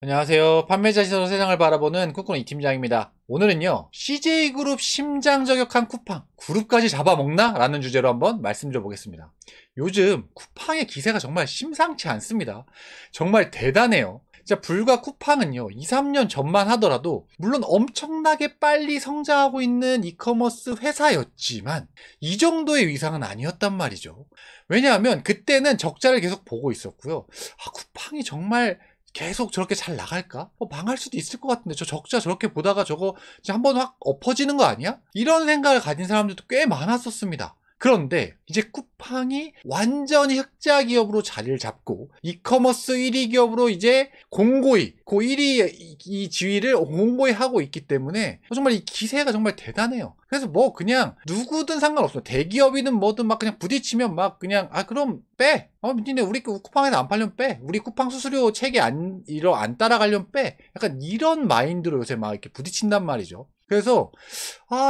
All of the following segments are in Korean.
안녕하세요. 판매자 시선으로 세상을 바라보는 꿈꾸는 이 팀장입니다. 오늘은요, CJ그룹 심장저격한 쿠팡, 그룹까지 잡아먹나? 라는 주제로 한번 말씀드려보겠습니다. 요즘 쿠팡의 기세가 정말 심상치 않습니다. 정말 대단해요. 진짜 불과 쿠팡은요, 2, 3년 전만 하더라도 물론 엄청나게 빨리 성장하고 있는 이커머스 회사였지만 이 정도의 위상은 아니었단 말이죠. 왜냐하면 그때는 적자를 계속 보고 있었고요. 쿠팡이 정말 계속 저렇게 잘 나갈까? 망할 수도 있을 것 같은데 저 적자 저렇게 보다가 저거 한번 확 엎어지는 거 아니야? 이런 생각을 가진 사람들도 꽤 많았었습니다. 그런데 이제 쿠팡이 완전히 흑자 기업으로 자리를 잡고 이커머스 1위 기업으로 이제 공고히 그 1위 이 지위를 공고히 하고 있기 때문에 정말 이 기세가 정말 대단해요. 그래서 뭐 그냥 누구든 상관없어. 대기업이든 뭐든 막 그냥 부딪히면 막 그냥 그럼 빼. 니네 우리 쿠팡에서 안 팔려면 빼. 우리 쿠팡 수수료 체계 안 따라가려면 빼. 약간 이런 마인드로 요새 막 이렇게 부딪힌단 말이죠. 그래서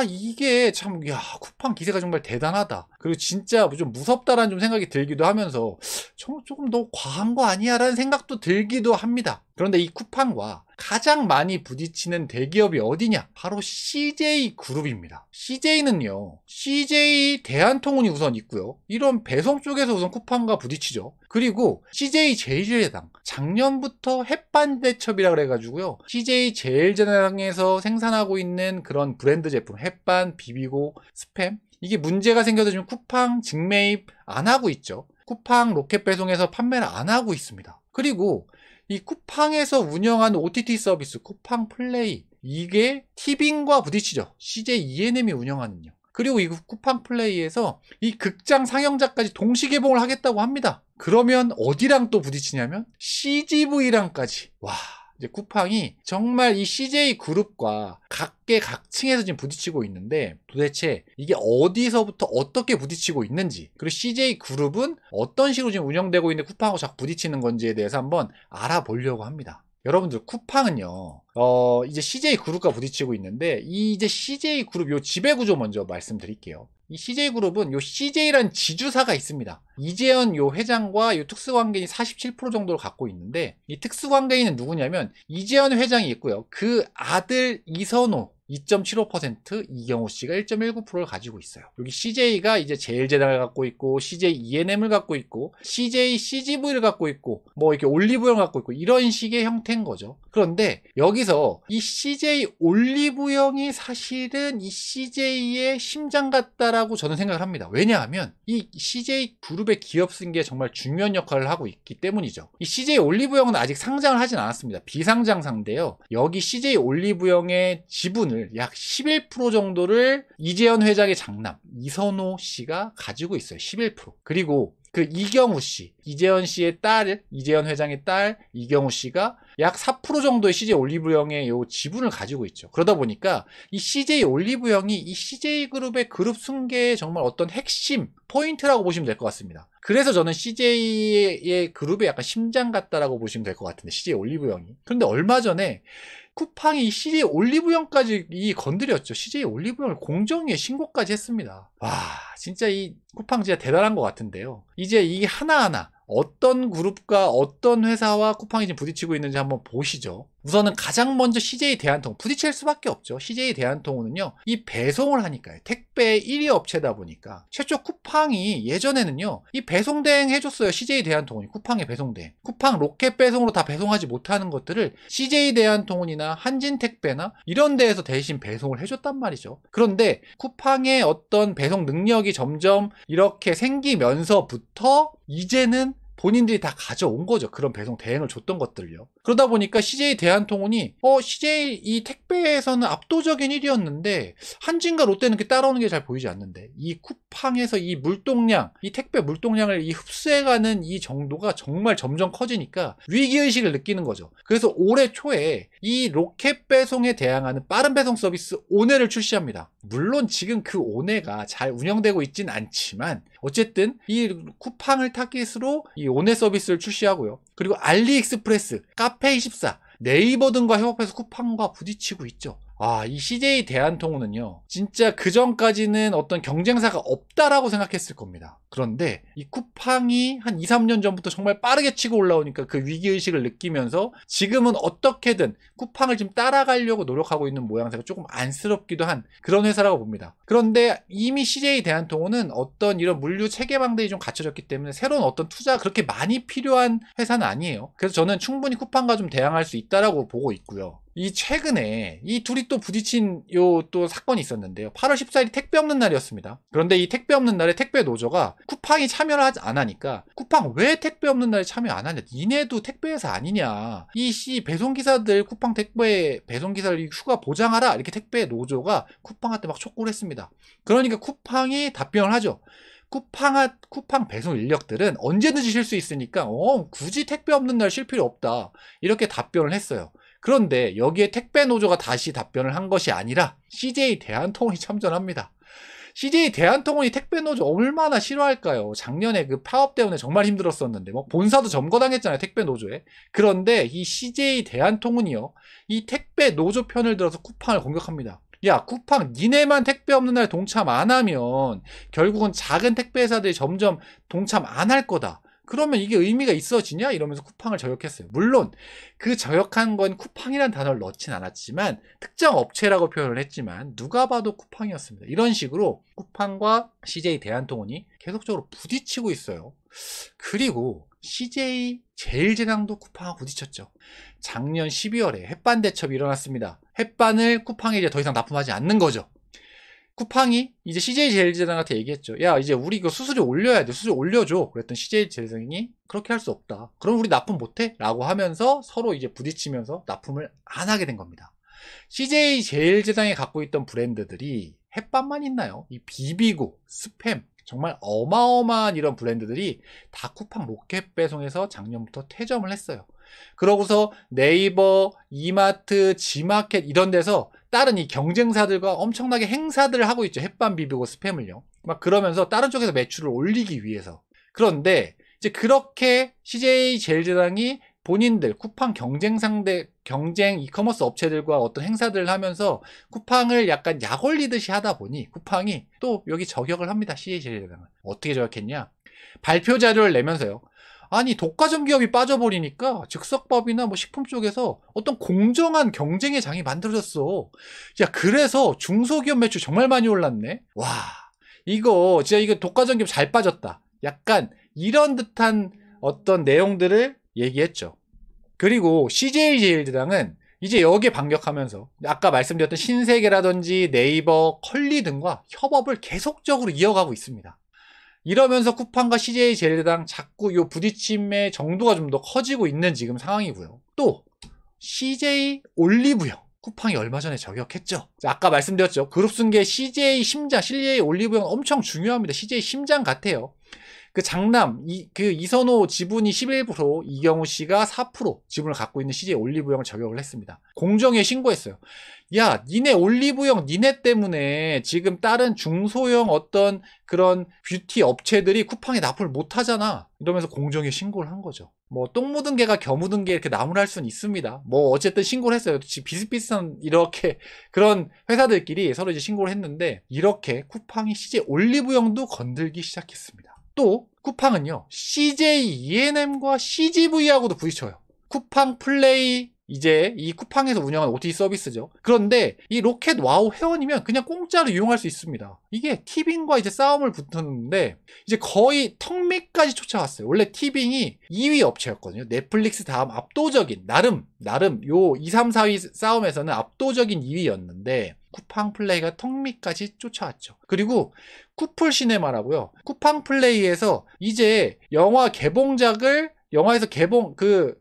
이게 참 쿠팡 기세가 정말 대단하다. 그리고 진짜 좀 무섭다라는 좀 생각이 들기도 하면서 조금 너무 과한 거 아니야? 라는 생각도 들기도 합니다. 그런데 이 쿠팡과 가장 많이 부딪히는 대기업이 어디냐? 바로 CJ그룹입니다. CJ는요, CJ 대한통운이 우선 있고요. 이런 배송 쪽에서 우선 쿠팡과 부딪히죠. 그리고 CJ 제일제당, 작년부터 햇반대첩이라 그래가지고요, CJ 제일제당에서 생산하고 있는 그런 브랜드 제품, 햇반, 비비고, 스팸, 이게 문제가 생겨서 지금 쿠팡 직매입 안 하고 있죠. 쿠팡 로켓 배송에서 판매를 안 하고 있습니다. 그리고 이 쿠팡에서 운영하는 OTT 서비스 쿠팡 플레이, 이게 티빙과 부딪히죠. CJ ENM이 운영하는요. 그리고 이 쿠팡 플레이에서 이 극장 상영작까지 동시 개봉을 하겠다고 합니다. 그러면 어디랑 또 부딪히냐면 CGV랑까지. 이제 쿠팡이 정말 이 CJ 그룹과 각계각층에서 지금 부딪히고 있는데, 도대체 이게 어디서부터 어떻게 부딪히고 있는지, 그리고 CJ 그룹은 어떤 식으로 지금 운영되고 있는 쿠팡하고 자꾸 부딪히는 건지에 대해서 한번 알아보려고 합니다. 여러분들, 쿠팡은요, 이제 CJ 그룹과 부딪히고 있는데, 이 이제 CJ 그룹 요 지배구조 먼저 말씀드릴게요. 이 CJ그룹은 요 CJ라는 지주사가 있습니다. 이재현 요 회장과 요 특수관계인 47% 정도를 갖고 있는데, 이 특수관계인은 누구냐면 이재현 회장이 있고요. 그 아들 이선호 2.75%, 이경호 씨가 1.19%를 가지고 있어요. 여기 CJ가 이제 제일제당을 갖고 있고, CJ ENM을 갖고 있고, CJ CGV를 갖고 있고, 뭐 이렇게 올리브영을 갖고 있고, 이런 식의 형태인 거죠. 그런데 여기서 이 CJ 올리브영이 사실은 이 CJ의 심장 같다라고 저는 생각을 합니다. 왜냐하면 이 CJ 그룹의 기업 승계에 정말 중요한 역할을 하고 있기 때문이죠. 이 CJ 올리브영은 아직 상장을 하진 않았습니다. 비상장사인데요. 여기 CJ 올리브영의 지분을 약 11% 정도를 이재현 회장의 장남 이선호 씨가 가지고 있어요. 11%. 그리고 그 이경우 씨, 이재현 씨의 딸, 이재현 회장의 딸 이경우 씨가 약 4% 정도의 CJ 올리브영의 요 지분을 가지고 있죠. 그러다 보니까 이 CJ 올리브영이 이 CJ 그룹의 그룹 승계의 정말 어떤 핵심 포인트라고 보시면 될 것 같습니다. 그래서 저는 CJ의 그룹의 약간 심장 같다라고 보시면 될 것 같은데, CJ 올리브영이. 그런데 얼마 전에 쿠팡이 CJ 올리브영까지 건드렸죠. CJ 올리브영을 공정위에 신고까지 했습니다. 진짜 이 쿠팡 진짜 대단한 것 같은데요. 이제 이 하나하나 어떤 그룹과 어떤 회사와 쿠팡이 지금 부딪히고 있는지 한번 보시죠. 우선은 가장 먼저 CJ 대한통운, 부딪힐 수밖에 없죠. CJ 대한통운은요, 이 배송을 하니까요. 택배 1위 업체다 보니까 최초 쿠팡이 예전에는요, 이 배송 대행 해줬어요. CJ 대한통운이 쿠팡의 배송 대행. 쿠팡 로켓 배송으로 다 배송하지 못하는 것들을 CJ 대한통운이나 한진택배나 이런 데에서 대신 배송을 해줬단 말이죠. 그런데 쿠팡의 어떤 배송 능력이 점점 이렇게 생기면서부터 이제는 본인들이 다 가져온 거죠. 그런 배송 대행을 줬던 것들을요. 그러다 보니까 CJ 대한통운이 CJ 이 택배에서는 압도적인 1위였는데 한진과 롯데는 이렇게 따라오는 게 잘 보이지 않는데, 이 쿠팡에서 이 물동량, 이 택배 물동량을 흡수해가는 이 정도가 정말 점점 커지니까 위기의식을 느끼는 거죠. 그래서 올해 초에 이 로켓 배송에 대항하는 빠른 배송 서비스 오네를 출시합니다. 물론 지금 그 오네가 잘 운영되고 있진 않지만 어쨌든 이 쿠팡을 타깃으로 이 오네 서비스를 출시하고요. 그리고 알리익스프레스, 카페24, 네이버 등과 협업해서 쿠팡과 부딪히고 있죠. 이 CJ 대한통운은요, 진짜 그 전까지는 어떤 경쟁사가 없다라고 생각했을 겁니다. 그런데 이 쿠팡이 한 2, 3년 전부터 정말 빠르게 치고 올라오니까 그 위기의식을 느끼면서 지금은 어떻게든 쿠팡을 좀 따라가려고 노력하고 있는 모양새가 조금 안쓰럽기도 한 그런 회사라고 봅니다. 그런데 이미 CJ 대한통운은 어떤 이런 물류 체계망들이 좀 갖춰졌기 때문에 새로운 어떤 투자가 그렇게 많이 필요한 회사는 아니에요. 그래서 저는 충분히 쿠팡과 좀 대항할 수 있다라고 보고 있고요. 이 최근에 이 둘이 또 부딪힌 또 사건이 있었는데요. 8월 14일이 택배 없는 날이었습니다. 그런데 이 택배 없는 날에 택배 노조가 쿠팡이 참여를 하지 안 하니까, 쿠팡 왜 택배 없는 날에 참여 안 하냐, 니네도 택배회사 아니냐, 이 배송기사들 쿠팡 택배 배송기사들 휴가 보장하라, 이렇게 택배 노조가 쿠팡한테 막 촉구를 했습니다. 그러니까 쿠팡이 답변을 하죠. 쿠팡 배송 인력들은 언제든지 쉴 수 있으니까 굳이 택배 없는 날 쉴 필요 없다, 이렇게 답변을 했어요. 그런데 여기에 택배 노조가 다시 답변을 한 것이 아니라 CJ 대한통운이 참전합니다. CJ 대한통운이 택배 노조 얼마나 싫어할까요? 작년에 그 파업 때문에 정말 힘들었었는데 본사도 점거당했잖아요, 택배 노조에. 그런데 이 CJ 대한통운이요, 이 택배 노조 편을 들어서 쿠팡을 공격합니다. 야, 쿠팡 니네만 택배 없는 날 동참 안 하면 결국은 작은 택배 회사들이 점점 동참 안 할 거다. 그러면 이게 의미가 있어지냐? 이러면서 쿠팡을 저격했어요. 물론 그 저격한 건 쿠팡이라는 단어를 넣진 않았지만 특정 업체라고 표현을 했지만 누가 봐도 쿠팡이었습니다. 이런 식으로 쿠팡과 CJ 대한통운이 계속적으로 부딪히고 있어요. 그리고 CJ 제일제당도 쿠팡하고 부딪혔죠. 작년 12월에 햇반 대첩이 일어났습니다. 햇반을 쿠팡에 이제 더 이상 납품하지 않는 거죠. 쿠팡이 이제 CJ 제일제당한테 얘기했죠. 야, 이제 우리 이거 수수료 올려야 돼. 수수료 올려줘. 그랬더니 CJ 제일제당이 그렇게 할 수 없다. 그럼 우리 납품 못해? 라고 하면서 서로 이제 부딪히면서 납품을 안 하게 된 겁니다. CJ 제일제당이 갖고 있던 브랜드들이 햇반만 있나요? 이 비비고, 스팸, 정말 어마어마한 이런 브랜드들이 다 쿠팡 로켓 배송에서 작년부터 퇴점을 했어요. 그러고서 네이버, 이마트, 지마켓 이런 데서 다른 이 경쟁사들과 엄청나게 행사들을 하고 있죠. 햇반, 비비고, 스팸을요. 막 그러면서 다른 쪽에서 매출을 올리기 위해서. 그런데 이제 그렇게 CJ 제일제당이 본인들 쿠팡 경쟁 이커머스 업체들과 어떤 행사들을 하면서 쿠팡을 약간 약 올리듯이 하다 보니 쿠팡이 또 여기 저격을 합니다. CJ 제일제당을. 어떻게 저격했냐? 발표 자료를 내면서요. 아니, 독과점 기업이 빠져버리니까 즉석밥이나 식품 쪽에서 어떤 공정한 경쟁의 장이 만들어졌어. 야, 그래서 중소기업 매출 정말 많이 올랐네. 와, 이거 독과점 기업 잘 빠졌다. 약간 이런 듯한 어떤 내용들을 얘기했죠. 그리고 CJ 제일제당은 이제 여기에 반격하면서 아까 말씀드렸던 신세계라든지 네이버, 컬리 등과 협업을 계속적으로 이어가고 있습니다. 이러면서 쿠팡과 CJ 제일제당 자꾸 요 부딪힘의 정도가 좀 더 커지고 있는 지금 상황이고요. 또 CJ 올리브영, 쿠팡이 얼마 전에 저격했죠. 아까 말씀드렸죠. 그룹승계 CJ 심장, CJ 올리브영 엄청 중요합니다. CJ 심장 같아요. 그 장남, 이선호 지분이 11%, 이경우 씨가 4% 지분을 갖고 있는 CJ 올리브영을 저격을 했습니다. 공정위에 신고했어요. 야, 니네 올리브영 니네 때문에 지금 다른 중소형 어떤 그런 뷰티 업체들이 쿠팡에 납품을 못 하잖아. 이러면서 공정위에 신고를 한 거죠. 똥 묻은 개가 겨 묻은 개 이렇게 나무랄 수는 있습니다. 어쨌든 신고를 했어요. 비슷비슷한 이렇게 그런 회사들끼리 서로 이제 신고를 했는데, 이렇게 쿠팡이 CJ 올리브영도 건들기 시작했습니다. 또 쿠팡은요, CJ ENM과 CGV하고도 부딪혀요. 쿠팡 플레이, 이제 이 쿠팡에서 운영하는 OTT 서비스죠. 그런데 이 로켓 와우 회원이면 그냥 공짜로 이용할 수 있습니다. 이게 티빙과 이제 싸움을 붙었는데 이제 거의 턱 밑까지 쫓아왔어요. 원래 티빙이 2위 업체였거든요. 넷플릭스 다음 압도적인, 나름 요 2, 3, 4위 싸움에서는 압도적인 2위였는데 쿠팡 플레이가 턱 밑까지 쫓아왔죠. 그리고 쿠플 시네마라고요. 쿠팡 플레이에서 이제 영화 개봉작을 영화에서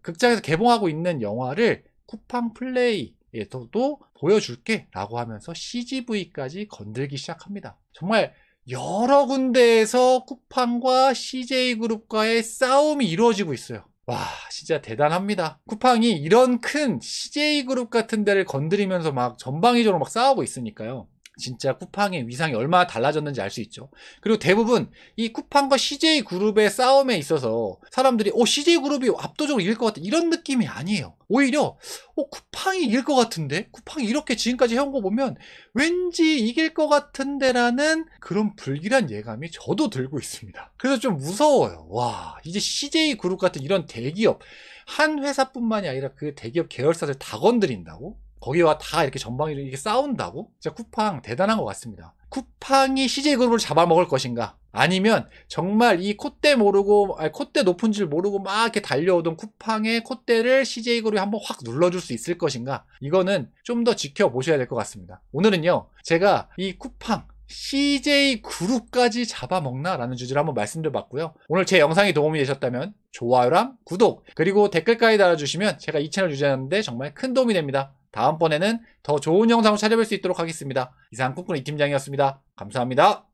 극장에서 개봉하고 있는 영화를 쿠팡 플레이에서도 보여줄게 라고 하면서 CGV까지 건들기 시작합니다. 정말 여러 군데에서 쿠팡과 CJ그룹과의 싸움이 이루어지고 있어요. 와, 진짜 대단합니다. 쿠팡이 이런 큰 CJ그룹 같은 데를 건드리면서 막 전방위적으로 막 싸우고 있으니까요. 진짜 쿠팡의 위상이 얼마나 달라졌는지 알 수 있죠. 그리고 대부분 이 쿠팡과 CJ그룹의 싸움에 있어서 사람들이 CJ그룹이 압도적으로 이길 것 같다 이런 느낌이 아니에요. 오히려 쿠팡이 이길 것 같은데? 쿠팡이 이렇게 지금까지 해온 거 보면 왠지 이길 것 같은데 라는 그런 불길한 예감이 저도 들고 있습니다. 그래서 좀 무서워요. 와, 이제 CJ그룹 같은 이런 대기업, 한 회사뿐만이 아니라 그 대기업 계열사들 다 건드린다고? 거기와 다 이렇게 전방위로 이렇게 싸운다고? 진짜 쿠팡 대단한 것 같습니다. 쿠팡이 CJ그룹을 잡아먹을 것인가? 아니면 정말 이 콧대 모르고, 콧대 높은 줄 모르고 막 이렇게 달려오던 쿠팡의 콧대를 CJ그룹이 한번 확 눌러줄 수 있을 것인가? 이거는 좀 더 지켜보셔야 될 것 같습니다. 오늘은요, 제가 이 쿠팡, CJ그룹까지 잡아먹나? 라는 주제로 한번 말씀드려봤고요. 오늘 제 영상이 도움이 되셨다면 좋아요랑 구독, 그리고 댓글까지 달아주시면 제가 이 채널 유지하는데 정말 큰 도움이 됩니다. 다음번에는 더 좋은 영상을 찾아뵐 수 있도록 하겠습니다. 이상 꿈꾸는 이 팀장이었습니다. 감사합니다.